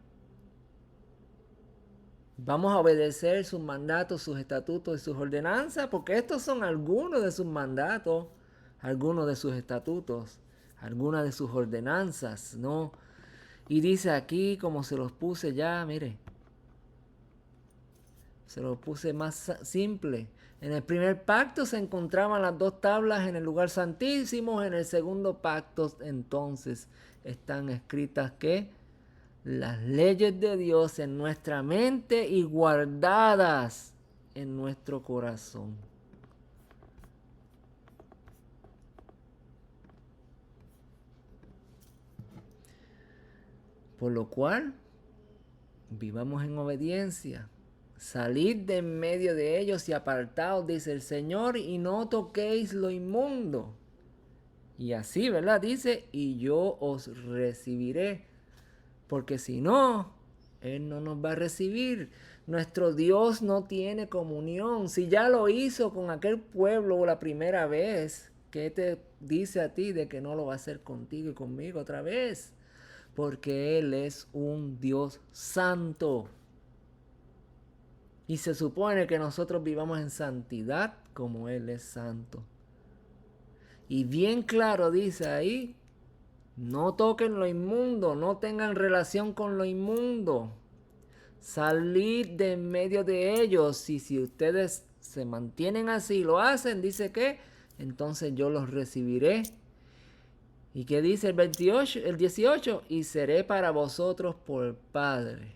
Vamos a obedecer sus mandatos, sus estatutos y sus ordenanzas, porque estos son algunos de sus mandatos, algunos de sus estatutos, algunas de sus ordenanzas, ¿no? Y dice aquí, como se los puse ya, mire, se los puse más simple. En el primer pacto se encontraban las dos tablas en el lugar santísimo. En el segundo pacto entonces están escritas que las leyes de Dios en nuestra mente y guardadas en nuestro corazón. Por lo cual, vivamos en obediencia. Salid de en medio de ellos y apartaos, dice el Señor, y no toquéis lo inmundo. Y así, ¿verdad? Dice, y yo os recibiré. Porque si no, Él no nos va a recibir. Nuestro Dios no tiene comunión. Si ya lo hizo con aquel pueblo la primera vez, ¿qué te dice a ti de que no lo va a hacer contigo y conmigo otra vez? Porque Él es un Dios santo. Y se supone que nosotros vivamos en santidad como Él es santo. Y bien claro dice ahí, no toquen lo inmundo, no tengan relación con lo inmundo. Salid de en medio de ellos. Y si ustedes se mantienen así, lo hacen, dice que, entonces yo los recibiré. ¿Y qué dice el 18? Y seré para vosotros por Padre.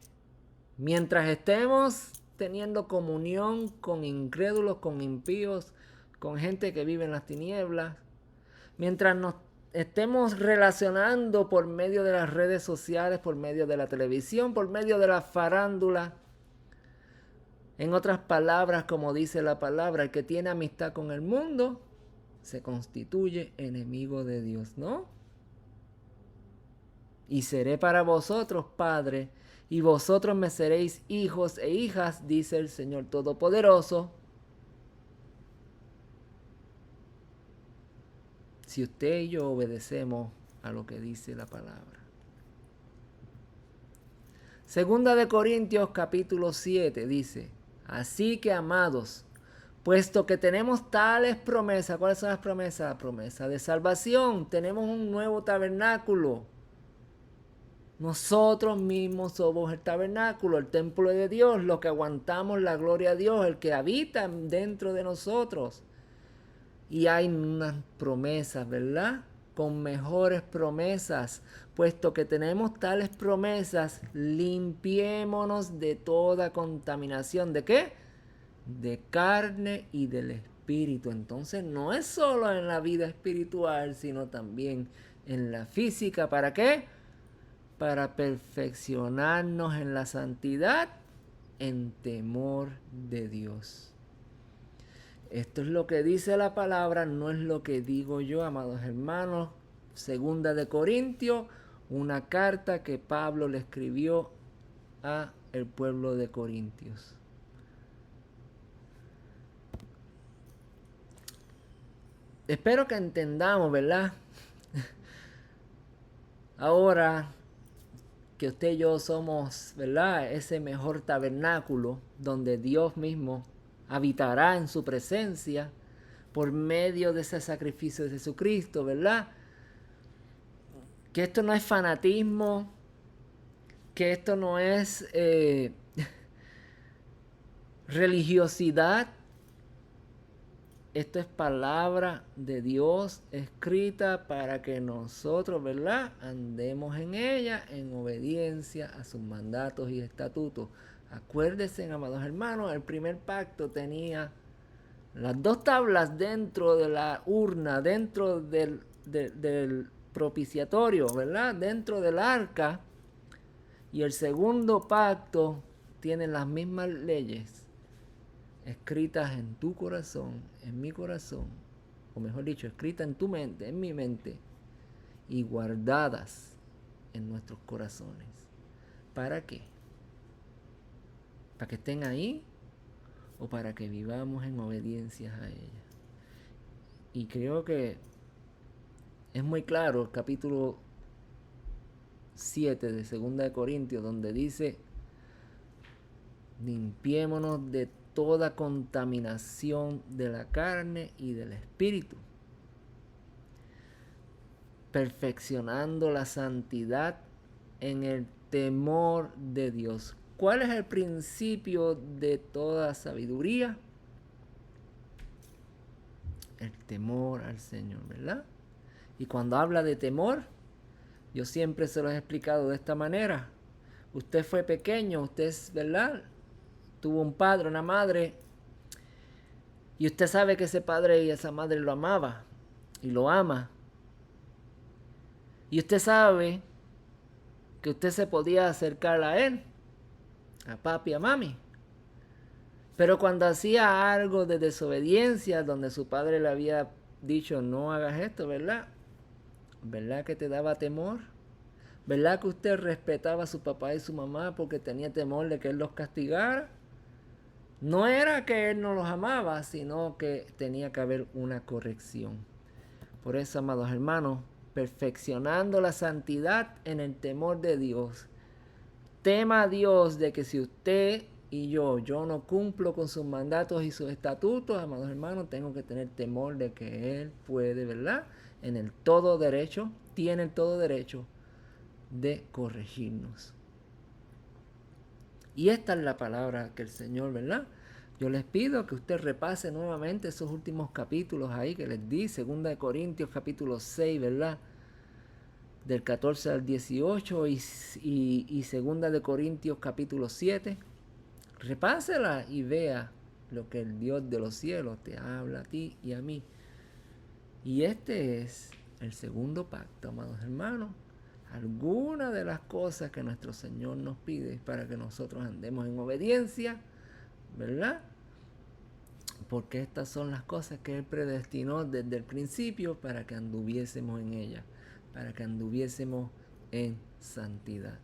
Mientras estemos teniendo comunión con incrédulos, con impíos, con gente que vive en las tinieblas, mientras nos estemos relacionando por medio de las redes sociales, por medio de la televisión, por medio de la farándula, en otras palabras, como dice la palabra, el que tiene amistad con el mundo se constituye enemigo de Dios, ¿no? Y seré para vosotros Padre, y vosotros me seréis hijos e hijas, dice el Señor Todopoderoso. Si usted y yo obedecemos a lo que dice la palabra. Segunda de Corintios capítulo 7 dice, así que amados, puesto que tenemos tales promesas, ¿cuáles son las promesas? La promesa de salvación, tenemos un nuevo tabernáculo. Nosotros mismos somos el tabernáculo, el templo de Dios, los que aguantamos la gloria de Dios, el que habita dentro de nosotros. Y hay unas promesas, ¿verdad? Con mejores promesas. Puesto que tenemos tales promesas, limpiémonos de toda contaminación. ¿De qué? De carne y del espíritu. Entonces no es solo en la vida espiritual, sino también en la física. ¿Para qué? Para perfeccionarnos en la santidad, en temor de Dios. Esto es lo que dice la palabra, no es lo que digo yo, amados hermanos. Segunda de Corintios, una carta que Pablo le escribió a el pueblo de Corintios. Espero que entendamos, ¿verdad? Ahora que usted y yo somos, ¿verdad? Ese mejor tabernáculo donde Dios mismo habitará en su presencia por medio de ese sacrificio de Jesucristo, ¿verdad? Que esto no es fanatismo, que esto no es religiosidad, esto es palabra de Dios escrita para que nosotros, ¿verdad?, andemos en ella en obediencia a sus mandatos y estatutos. Acuérdense, amados hermanos, el primer pacto tenía las dos tablas dentro de la urna, dentro del propiciatorio, ¿verdad?, dentro del arca. Y el segundo pacto tiene las mismas leyes escritas en tu corazón, en mi corazón, o mejor dicho, escritas en tu mente, en mi mente, y guardadas en nuestros corazones. ¿Para qué? ¿Para que estén ahí o para que vivamos en obediencia a ellas? Y creo que es muy claro el capítulo 7 de 2 de Corintios, donde dice: limpiémonos de toda contaminación de la carne y del espíritu, perfeccionando la santidad en el temor de Dios. ¿Cuál es el principio de toda sabiduría? El temor al Señor, ¿verdad? Y cuando habla de temor, yo siempre se lo he explicado de esta manera. Usted fue pequeño, usted es, ¿verdad?, tuvo un padre, una madre, y usted sabe que ese padre y esa madre lo amaba y lo ama. Y usted sabe que usted se podía acercar a él, a papi, a mami. Pero cuando hacía algo de desobediencia, donde su padre le había dicho no hagas esto, ¿verdad? ¿Verdad que te daba temor? ¿Verdad que usted respetaba a su papá y su mamá porque tenía temor de que él los castigara? No era que él no los amaba, sino que tenía que haber una corrección. Por eso, amados hermanos, perfeccionando la santidad en el temor de Dios. Tema a Dios de que si usted y yo no cumplo con sus mandatos y sus estatutos, amados hermanos, tengo que tener temor de que Él puede, ¿verdad?, en el todo derecho, tiene el todo derecho de corregirnos. Y esta es la palabra que el Señor, ¿verdad? Yo les pido que usted repase nuevamente esos últimos capítulos ahí que les di, 2 Corintios capítulo 6, ¿verdad?, del 14 al 18 y 2 Corintios capítulo 7. Repásela y vea lo que el Dios de los cielos te habla a ti y a mí. Y este es el segundo pacto, amados hermanos. Algunas de las cosas que nuestro Señor nos pide para que nosotros andemos en obediencia, ¿verdad? Porque estas son las cosas que Él predestinó desde el principio para que anduviésemos en ellas, para que anduviésemos en santidad.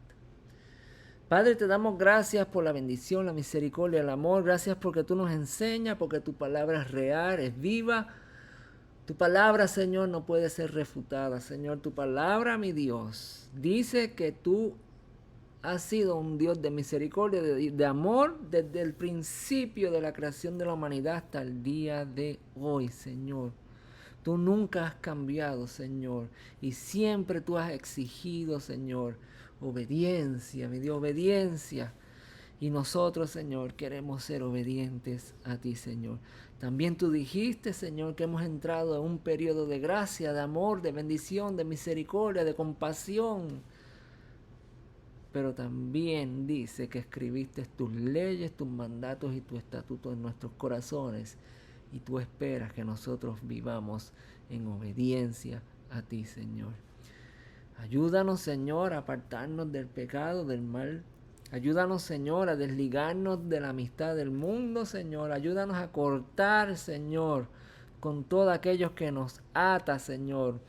Padre, te damos gracias por la bendición, la misericordia, el amor. Gracias porque tú nos enseñas, porque tu palabra es real, es viva. Tu palabra, Señor, no puede ser refutada. Señor, tu palabra, mi Dios, dice que tú has sido un Dios de misericordia, de amor, desde el principio de la creación de la humanidad hasta el día de hoy, Señor. Tú nunca has cambiado, Señor, y siempre tú has exigido, Señor, obediencia, me dio obediencia. Y nosotros, Señor, queremos ser obedientes a ti, Señor. También tú dijiste, Señor, que hemos entrado en un periodo de gracia, de amor, de bendición, de misericordia, de compasión. Pero también dice que escribiste tus leyes, tus mandatos y tus estatutos en nuestros corazones. Y tú esperas que nosotros vivamos en obediencia a ti, Señor. Ayúdanos, Señor, a apartarnos del pecado, del mal. Ayúdanos, Señor, a desligarnos de la amistad del mundo, Señor. Ayúdanos a cortar, Señor, con todos aquellos que nos ata, Señor.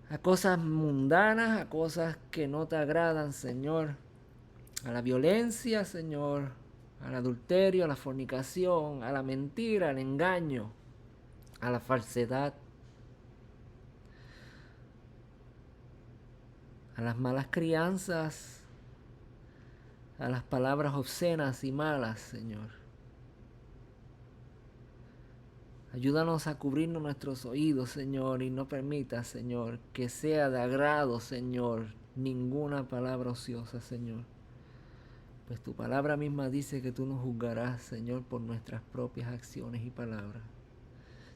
A cosas mundanas, a cosas que no te agradan, Señor. A la violencia, Señor. Al adulterio, a la fornicación, a la mentira, al engaño, a la falsedad, a las malas crianzas, a las palabras obscenas y malas, Señor. Ayúdanos a cubrirnos nuestros oídos, Señor, y no permitas, Señor, que sea de agrado, Señor, ninguna palabra ociosa, Señor. Pues tu palabra misma dice que tú nos juzgarás, Señor, por nuestras propias acciones y palabras.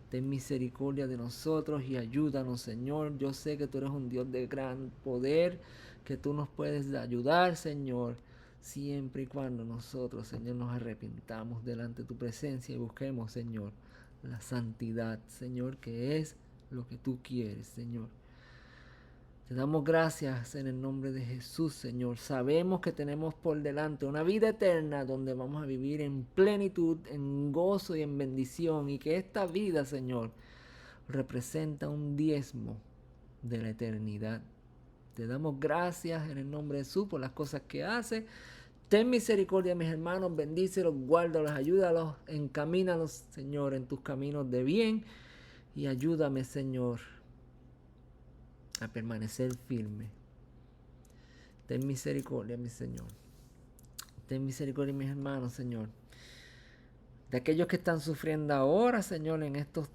Ten misericordia de nosotros y ayúdanos, Señor. Yo sé que tú eres un Dios de gran poder, que tú nos puedes ayudar, Señor, siempre y cuando nosotros, Señor, nos arrepintamos delante de tu presencia y busquemos, Señor, la santidad, Señor, que es lo que tú quieres, Señor. Te damos gracias en el nombre de Jesús, Señor. Sabemos que tenemos por delante una vida eterna donde vamos a vivir en plenitud, en gozo y en bendición. Y que esta vida, Señor, representa un diezmo de la eternidad. Te damos gracias en el nombre de Jesús por las cosas que hace. Ten misericordia, mis hermanos. Bendícelos, guárdalos, ayúdalos, encamínalos, Señor, en tus caminos de bien. Y ayúdame, Señor, a permanecer firme. Ten misericordia, mi Señor. Ten misericordia, mis hermanos, Señor. De aquellos que están sufriendo ahora, Señor, en estos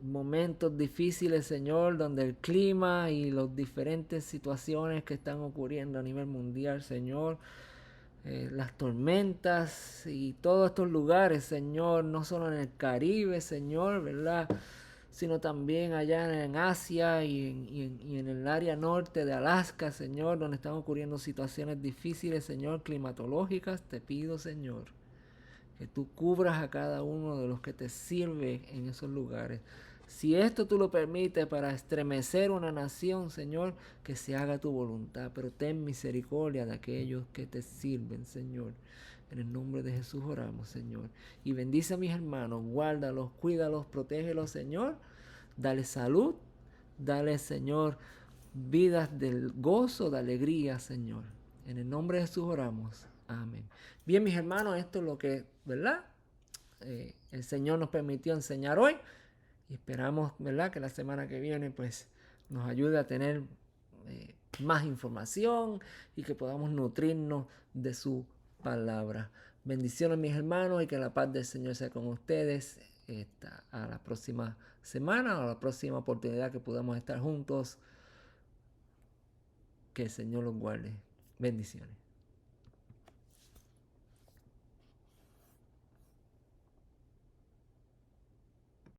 momentos difíciles, Señor, donde el clima y las diferentes situaciones que están ocurriendo a nivel mundial, Señor, las tormentas y todos estos lugares, Señor, no solo en el Caribe, Señor, ¿verdad?, sino también allá en Asia y en el área norte de Alaska, Señor, donde están ocurriendo situaciones difíciles, Señor, climatológicas. Te pido, Señor, que tú cubras a cada uno de los que te sirven en esos lugares. Si esto tú lo permites para estremecer una nación, Señor, que se haga tu voluntad, pero ten misericordia de aquellos que te sirven, Señor. En el nombre de Jesús oramos, Señor. Y bendice a mis hermanos, guárdalos, cuídalos, protégelos, Señor. Dale salud, dale, Señor, vidas del gozo, de alegría, Señor. En el nombre de Jesús oramos. Amén. Bien, mis hermanos, esto es lo que, ¿verdad?, el Señor nos permitió enseñar hoy. Y esperamos, ¿verdad?, que la semana que viene, pues, nos ayude a tener más información y que podamos nutrirnos de su palabra. Bendiciones, mis hermanos, y que la paz del Señor sea con ustedes. A la próxima semana o a la próxima oportunidad que podamos estar juntos. Que el Señor los guarde. Bendiciones.